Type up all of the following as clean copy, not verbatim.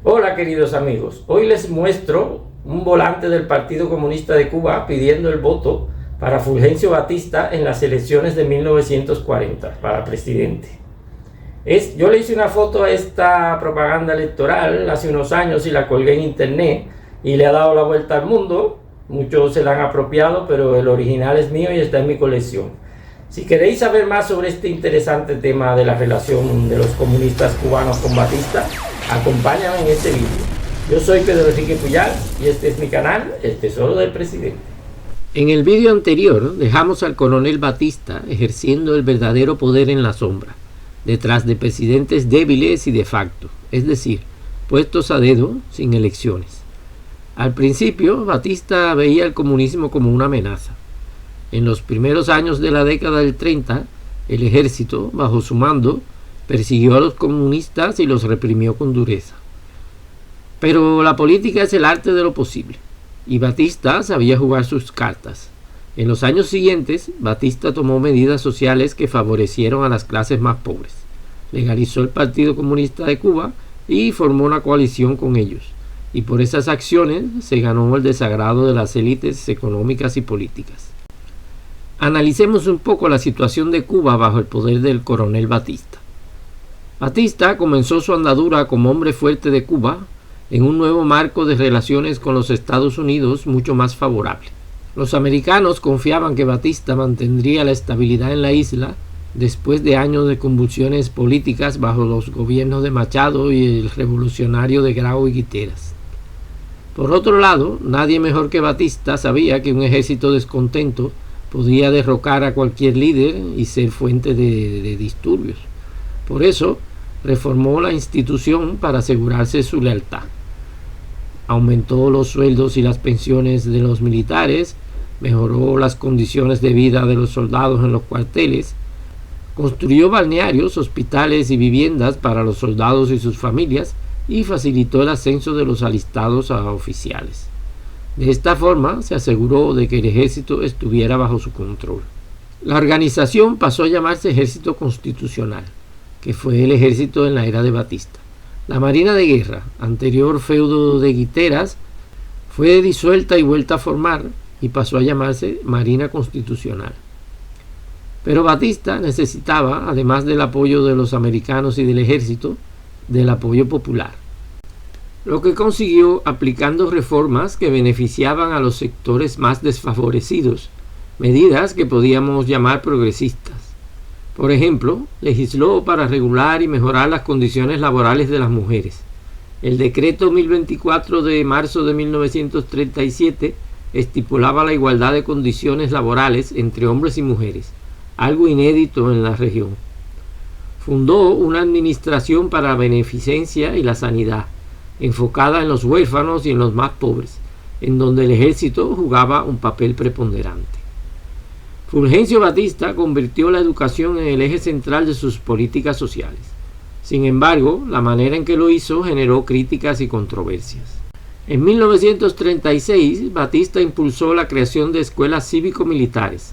Hola queridos amigos, hoy les muestro un volante del Partido Comunista de Cuba pidiendo el voto para Fulgencio Batista en las elecciones de 1940 para presidente. Yo le hice una foto a esta propaganda electoral hace unos años y la colgué en internet y le ha dado la vuelta al mundo. Muchos se la han apropiado, pero el original es mío y está en mi colección. Si queréis saber más sobre este interesante tema de la relación de los comunistas cubanos con Batista, acompáñame en este vídeo. Yo soy Pedro Enrique Puyal y este es mi canal, El Tesoro del Presidente. En el vídeo anterior dejamos al coronel Batista ejerciendo el verdadero poder en la sombra, detrás de presidentes débiles y de facto, es decir, puestos a dedo sin elecciones. Al principio, Batista veía el comunismo como una amenaza. En los primeros años de la década del 30, el ejército, bajo su mando, persiguió a los comunistas y los reprimió con dureza. Pero la política es el arte de lo posible, y Batista sabía jugar sus cartas. En los años siguientes, Batista tomó medidas sociales que favorecieron a las clases más pobres. Legalizó el Partido Comunista de Cuba y formó una coalición con ellos, y por esas acciones se ganó el desagrado de las élites económicas y políticas. Analicemos un poco la situación de Cuba bajo el poder del coronel Batista. Batista comenzó su andadura como hombre fuerte de Cuba en un nuevo marco de relaciones con los Estados Unidos mucho más favorable. Los americanos confiaban que Batista mantendría la estabilidad en la isla después de años de convulsiones políticas bajo los gobiernos de Machado y el revolucionario de Grau y Guiteras. Por otro lado, nadie mejor que Batista sabía que un ejército descontento podía derrocar a cualquier líder y ser fuente de disturbios. Por eso, reformó la institución para asegurarse su lealtad. Aumentó los sueldos y las pensiones de los militares, mejoró las condiciones de vida de los soldados en los cuarteles, construyó balnearios, hospitales y viviendas para los soldados y sus familias y facilitó el ascenso de los alistados a oficiales. De esta forma se aseguró de que el ejército estuviera bajo su control. La organización pasó a llamarse Ejército Constitucional, que fue el ejército en la era de Batista. La Marina de Guerra, anterior feudo de Guiteras, fue disuelta y vuelta a formar y pasó a llamarse Marina Constitucional. Pero Batista necesitaba, además del apoyo de los americanos y del ejército, del apoyo popular, lo que consiguió aplicando reformas que beneficiaban a los sectores más desfavorecidos, medidas que podíamos llamar progresistas. Por ejemplo, legisló para regular y mejorar las condiciones laborales de las mujeres. El decreto 1024 de marzo de 1937 estipulaba la igualdad de condiciones laborales entre hombres y mujeres, algo inédito en la región. Fundó una administración para la beneficencia y la sanidad, enfocada en los huérfanos y en los más pobres, en donde el ejército jugaba un papel preponderante. Fulgencio Batista convirtió la educación en el eje central de sus políticas sociales. Sin embargo, la manera en que lo hizo generó críticas y controversias. En 1936, Batista impulsó la creación de escuelas cívico-militares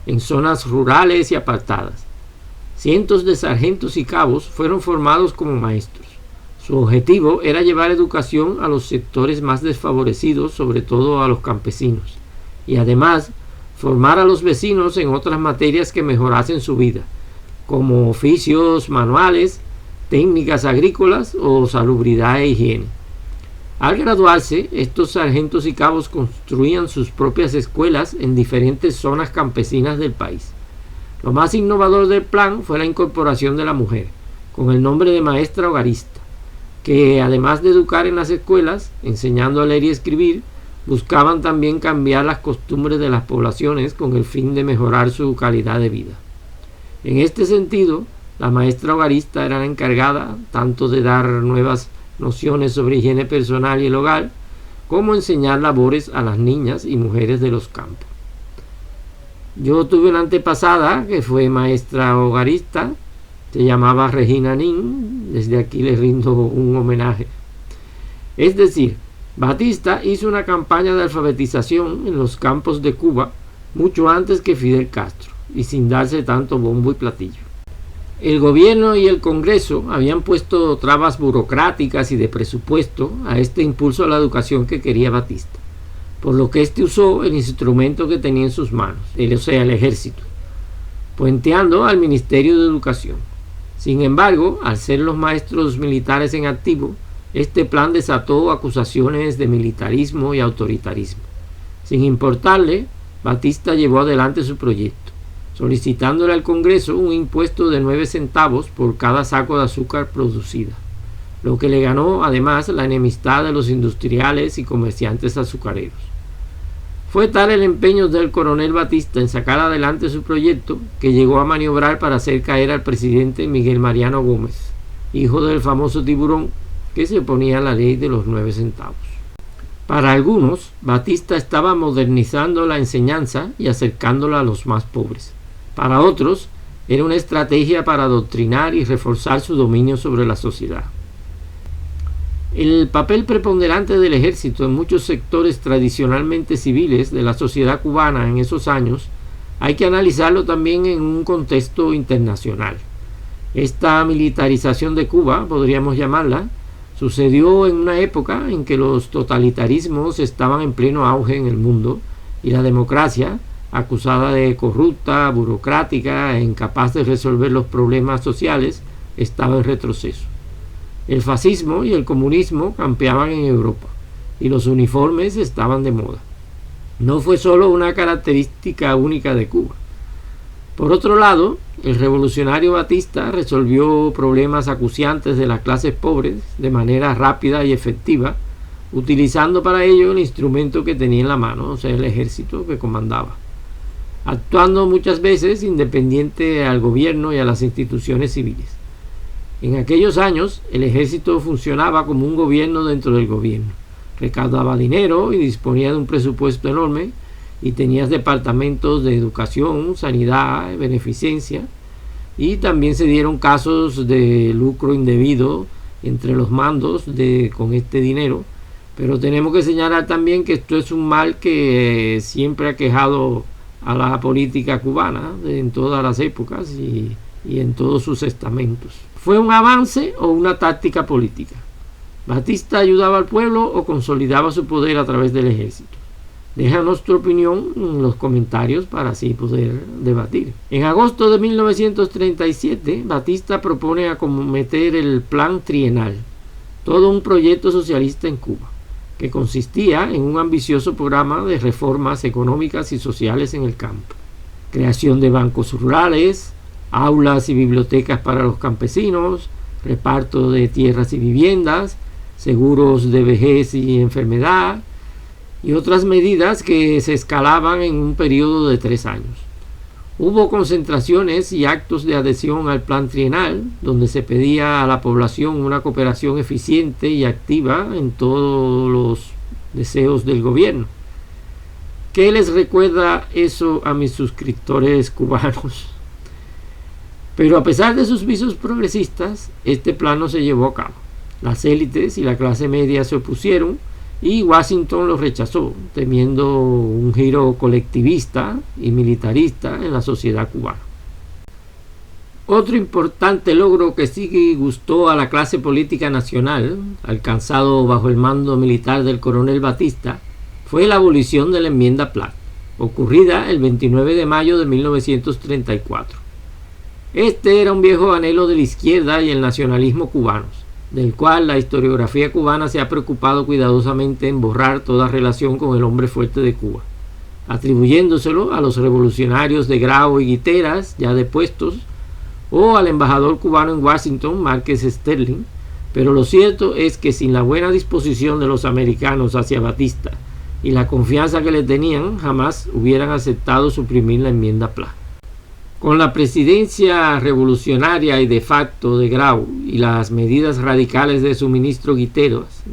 en zonas rurales y apartadas. Cientos de sargentos y cabos fueron formados como maestros. Su objetivo era llevar educación a los sectores más desfavorecidos, sobre todo a los campesinos, y además formar a los vecinos en otras materias que mejorasen su vida, como oficios manuales, técnicas agrícolas o salubridad e higiene. Al graduarse, estos sargentos y cabos construían sus propias escuelas en diferentes zonas campesinas del país. Lo más innovador del plan fue la incorporación de la mujer, con el nombre de maestra hogarista, que además de educar en las escuelas, enseñando a leer y escribir, buscaban también cambiar las costumbres de las poblaciones con el fin de mejorar su calidad de vida. En este sentido, la maestra hogarista era la encargada tanto de dar nuevas nociones sobre higiene personal y el hogar, como enseñar labores a las niñas y mujeres de los campos. Yo tuve una antepasada que fue maestra hogarista, se llamaba Regina Nin, desde aquí le rindo un homenaje. Es decir, Batista hizo una campaña de alfabetización en los campos de Cuba mucho antes que Fidel Castro y sin darse tanto bombo y platillo. El gobierno y el Congreso habían puesto trabas burocráticas y de presupuesto a este impulso a la educación que quería Batista, por lo que éste usó el instrumento que tenía en sus manos, o sea, el ejército, puenteando al Ministerio de Educación. Sin embargo, al ser los maestros militares en activo, este plan desató acusaciones de militarismo y autoritarismo. Sin importarle, Batista llevó adelante su proyecto, solicitándole al Congreso un impuesto de 9 centavos por cada saco de azúcar producida, lo que le ganó además la enemistad de los industriales y comerciantes azucareros. Fue tal el empeño del coronel Batista en sacar adelante su proyecto que llegó a maniobrar para hacer caer al presidente Miguel Mariano Gómez, hijo del famoso Tiburón, que se oponía a la ley de los 9 centavos. Para algunos, Batista estaba modernizando la enseñanza y acercándola a los más pobres. Para otros, era una estrategia para adoctrinar y reforzar su dominio sobre la sociedad. El papel preponderante del ejército en muchos sectores tradicionalmente civiles de la sociedad cubana en esos años hay que analizarlo también en un contexto internacional. Esta militarización de Cuba, podríamos llamarla, sucedió en una época en que los totalitarismos estaban en pleno auge en el mundo y la democracia, acusada de corrupta, burocrática e incapaz de resolver los problemas sociales, estaba en retroceso. El fascismo y el comunismo campeaban en Europa y los uniformes estaban de moda. No fue solo una característica única de Cuba. Por otro lado, el revolucionario Batista resolvió problemas acuciantes de las clases pobres de manera rápida y efectiva, utilizando para ello el instrumento que tenía en la mano, o sea, el ejército que comandaba, actuando muchas veces independiente al gobierno y a las instituciones civiles. En aquellos años, el ejército funcionaba como un gobierno dentro del gobierno. Recaudaba dinero y disponía de un presupuesto enorme y tenía departamentos de educación, sanidad, beneficencia, y también se dieron casos de lucro indebido entre los mandos con este dinero. Pero tenemos que señalar también que esto es un mal que siempre ha quejado a la política cubana en todas las épocas y en todos sus estamentos. ¿Fue un avance o una táctica política? ¿Batista ayudaba al pueblo o consolidaba su poder a través del ejército? Déjanos tu opinión en los comentarios para así poder debatir. En agosto de 1937, Batista propone acometer el Plan Trienal, todo un proyecto socialista en Cuba, que consistía en un ambicioso programa de reformas económicas y sociales en el campo, creación de bancos rurales, aulas y bibliotecas para los campesinos, reparto de tierras y viviendas, seguros de vejez y enfermedad, y otras medidas que se escalaban en un periodo de 3 años. Hubo concentraciones y actos de adhesión al plan trienal, donde se pedía a la población una cooperación eficiente y activa en todos los deseos del gobierno. ¿Qué les recuerda eso a mis suscriptores cubanos? Pero a pesar de sus visos progresistas, este plan no se llevó a cabo. Las élites y la clase media se opusieron y Washington lo rechazó, temiendo un giro colectivista y militarista en la sociedad cubana. Otro importante logro que sí gustó a la clase política nacional, alcanzado bajo el mando militar del coronel Batista, fue la abolición de la enmienda Platt, ocurrida el 29 de mayo de 1934. Este era un viejo anhelo de la izquierda y el nacionalismo cubanos, del cual la historiografía cubana se ha preocupado cuidadosamente en borrar toda relación con el hombre fuerte de Cuba, atribuyéndoselo a los revolucionarios de Grau y Guiteras, ya depuestos, o al embajador cubano en Washington, Márquez Sterling, pero lo cierto es que sin la buena disposición de los americanos hacia Batista y la confianza que le tenían, jamás hubieran aceptado suprimir la enmienda Platt. Con la presidencia revolucionaria y de facto de Grau y las medidas radicales de su ministro Guiteras,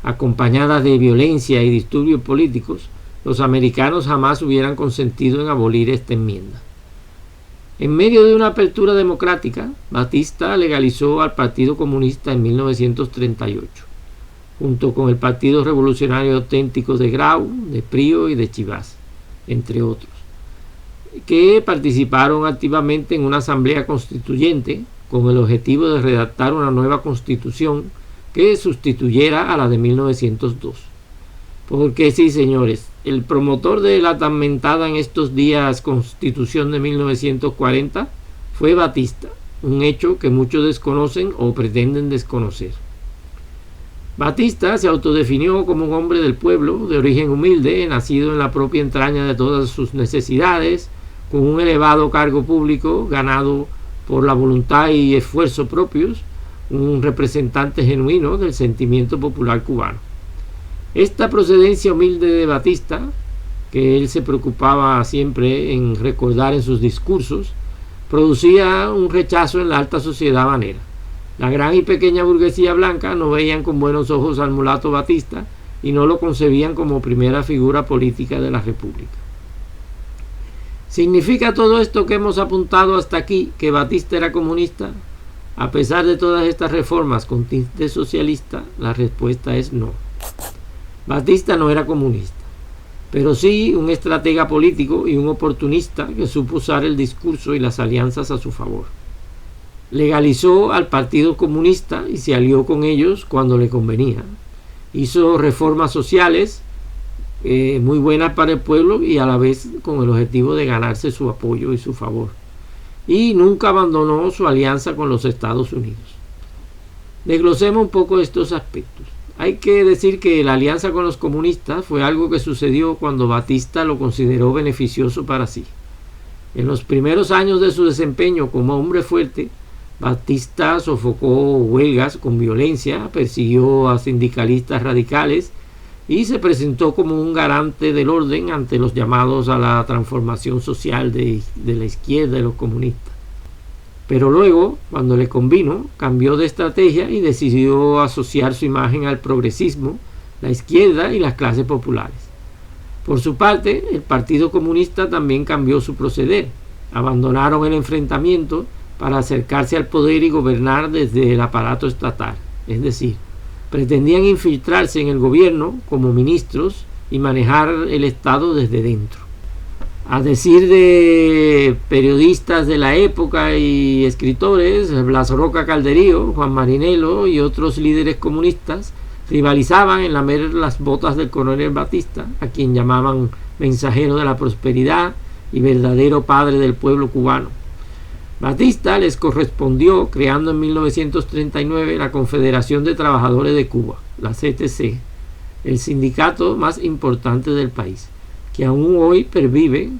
acompañadas de violencia y disturbios políticos, los americanos jamás hubieran consentido en abolir esta enmienda. En medio de una apertura democrática, Batista legalizó al Partido Comunista en 1938, junto con el Partido Revolucionario Auténtico de Grau, de Prío y de Chivas, entre otros. que participaron activamente en una asamblea constituyente con el objetivo de redactar una nueva constitución que sustituyera a la de 1902. Porque sí, señores, el promotor de la tan mentada en estos días Constitución de 1940 fue Batista, un hecho que muchos desconocen o pretenden desconocer. Batista se autodefinió como un hombre del pueblo, de origen humilde, nacido en la propia entraña de todas sus necesidades, con un elevado cargo público, ganado por la voluntad y esfuerzo propios, un representante genuino del sentimiento popular cubano. Esta procedencia humilde de Batista, que él se preocupaba siempre en recordar en sus discursos, producía un rechazo en la alta sociedad habanera. La gran y pequeña burguesía blanca no veían con buenos ojos al mulato Batista y no lo concebían como primera figura política de la República. ¿Significa todo esto que hemos apuntado hasta aquí que Batista era comunista? A pesar de todas estas reformas con tinte socialista, la respuesta es no. Batista no era comunista, pero sí un estratega político y un oportunista que supo usar el discurso y las alianzas a su favor. Legalizó al Partido Comunista y se alió con ellos cuando le convenía. Hizo reformas sociales muy buenas para el pueblo y a la vez con el objetivo de ganarse su apoyo y su favor. Y nunca abandonó su alianza con los Estados Unidos. Desglosemos un poco estos aspectos. Hay que decir que la alianza con los comunistas fue algo que sucedió cuando Batista lo consideró beneficioso para sí. En los primeros años de su desempeño como hombre fuerte, Batista sofocó huelgas con violencia, persiguió a sindicalistas radicales y se presentó como un garante del orden ante los llamados a la transformación social de la izquierda y los comunistas. Pero luego, cuando le convino, cambió de estrategia y decidió asociar su imagen al progresismo, la izquierda y las clases populares. Por su parte, el Partido Comunista también cambió su proceder. Abandonaron el enfrentamiento para acercarse al poder y gobernar desde el aparato estatal. Es decir, pretendían infiltrarse en el gobierno como ministros y manejar el Estado desde dentro. A decir de periodistas de la época y escritores, Blas Roca Calderío, Juan Marinelo y otros líderes comunistas rivalizaban en lamer las botas del coronel Batista, a quien llamaban mensajero de la prosperidad y verdadero padre del pueblo cubano. Batista les correspondió creando en 1939 la Confederación de Trabajadores de Cuba, la CTC, el sindicato más importante del país, que aún hoy pervive,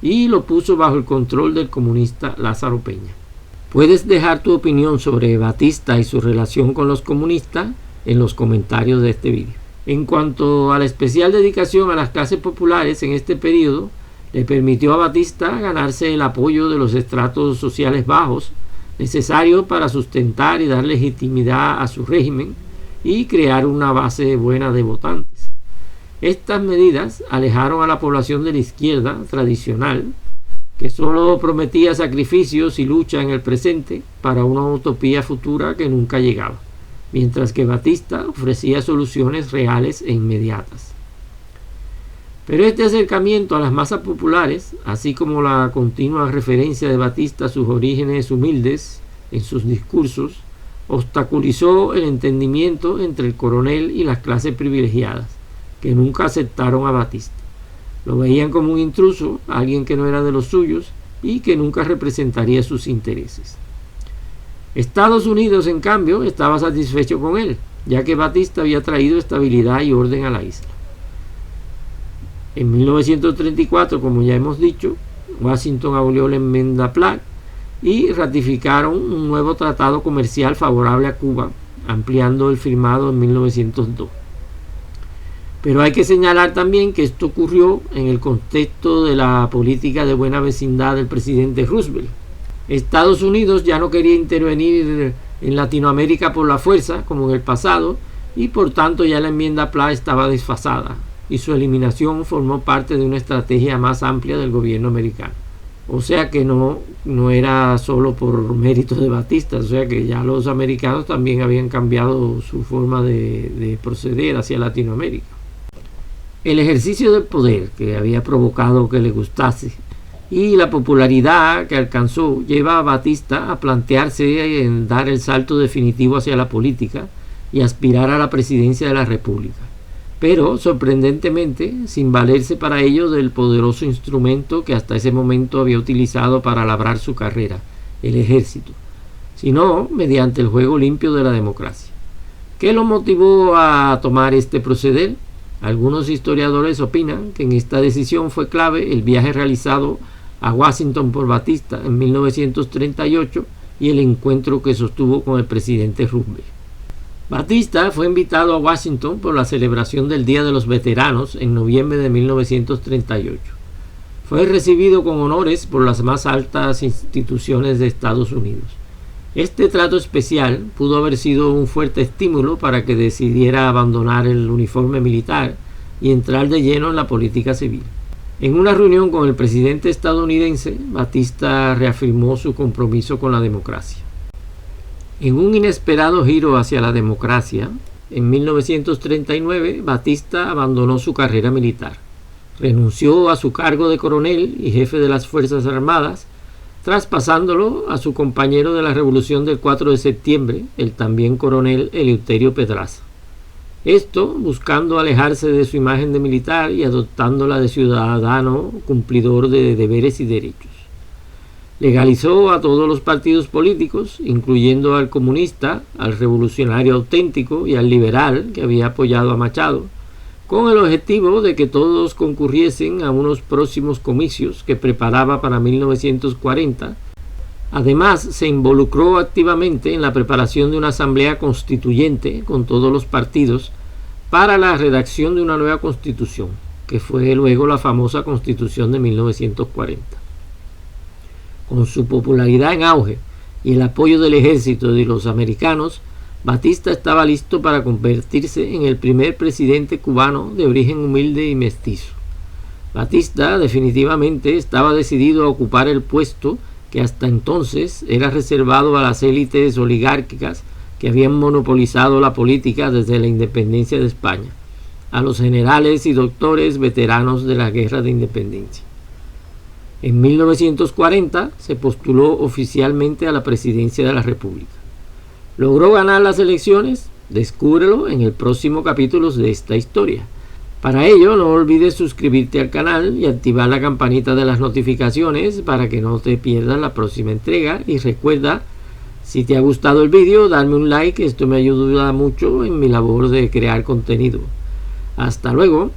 y lo puso bajo el control del comunista Lázaro Peña. Puedes dejar tu opinión sobre Batista y su relación con los comunistas en los comentarios de este vídeo. En cuanto a la especial dedicación a las clases populares en este periodo, le permitió a Batista ganarse el apoyo de los estratos sociales bajos, necesario para sustentar y dar legitimidad a su régimen y crear una base buena de votantes. Estas medidas alejaron a la población de la izquierda tradicional, que solo prometía sacrificios y lucha en el presente para una utopía futura que nunca llegaba, mientras que Batista ofrecía soluciones reales e inmediatas. Pero este acercamiento a las masas populares, así como la continua referencia de Batista a sus orígenes humildes en sus discursos, obstaculizó el entendimiento entre el coronel y las clases privilegiadas, que nunca aceptaron a Batista. Lo veían como un intruso, alguien que no era de los suyos y que nunca representaría sus intereses. Estados Unidos, en cambio, estaba satisfecho con él, ya que Batista había traído estabilidad y orden a la isla. En 1934, como ya hemos dicho, Washington abolió la enmienda Platt y ratificaron un nuevo tratado comercial favorable a Cuba, ampliando el firmado en 1902. Pero hay que señalar también que esto ocurrió en el contexto de la política de buena vecindad del presidente Roosevelt. Estados Unidos ya no quería intervenir en Latinoamérica por la fuerza, como en el pasado, y por tanto ya la enmienda Platt estaba desfasada, y su eliminación formó parte de una estrategia más amplia del gobierno americano. O sea que no era solo por méritos de Batista, o sea que ya los americanos también habían cambiado su forma de proceder hacia Latinoamérica. El ejercicio del poder, que había provocado que le gustase y la popularidad que alcanzó lleva a Batista a plantearse en dar el salto definitivo hacia la política y aspirar a la presidencia de la República, pero sorprendentemente sin valerse para ello del poderoso instrumento que hasta ese momento había utilizado para labrar su carrera, el ejército, sino mediante el juego limpio de la democracia. ¿Qué lo motivó a tomar este proceder? Algunos historiadores opinan que en esta decisión fue clave el viaje realizado a Washington por Batista en 1938 y el encuentro que sostuvo con el presidente Roosevelt. Batista fue invitado a Washington por la celebración del Día de los Veteranos en noviembre de 1938. Fue recibido con honores por las más altas instituciones de Estados Unidos. Este trato especial pudo haber sido un fuerte estímulo para que decidiera abandonar el uniforme militar y entrar de lleno en la política civil. En una reunión con el presidente estadounidense, Batista reafirmó su compromiso con la democracia. En un inesperado giro hacia la democracia, en 1939 Batista abandonó su carrera militar. Renunció a su cargo de coronel y jefe de las Fuerzas Armadas, traspasándolo a su compañero de la Revolución del 4 de septiembre, el también coronel Eleuterio Pedraza. Esto buscando alejarse de su imagen de militar y adoptándola de ciudadano cumplidor de deberes y derechos. Legalizó a todos los partidos políticos, incluyendo al comunista, al revolucionario auténtico y al liberal que había apoyado a Machado, con el objetivo de que todos concurriesen a unos próximos comicios que preparaba para 1940. Además, se involucró activamente en la preparación de una asamblea constituyente con todos los partidos para la redacción de una nueva constitución, que fue luego la famosa Constitución de 1940. Con su popularidad en auge y el apoyo del ejército y de los americanos, Batista estaba listo para convertirse en el primer presidente cubano de origen humilde y mestizo. Batista definitivamente estaba decidido a ocupar el puesto que hasta entonces era reservado a las élites oligárquicas que habían monopolizado la política desde la independencia de España, a los generales y doctores veteranos de la Guerra de Independencia. En 1940 se postuló oficialmente a la presidencia de la República. ¿Logró ganar las elecciones? Descúbrelo en el próximo capítulo de esta historia. Para ello, no olvides suscribirte al canal y activar la campanita de las notificaciones para que no te pierdas la próxima entrega. Y recuerda, si te ha gustado el vídeo, darme un like, esto me ayuda mucho en mi labor de crear contenido. Hasta luego.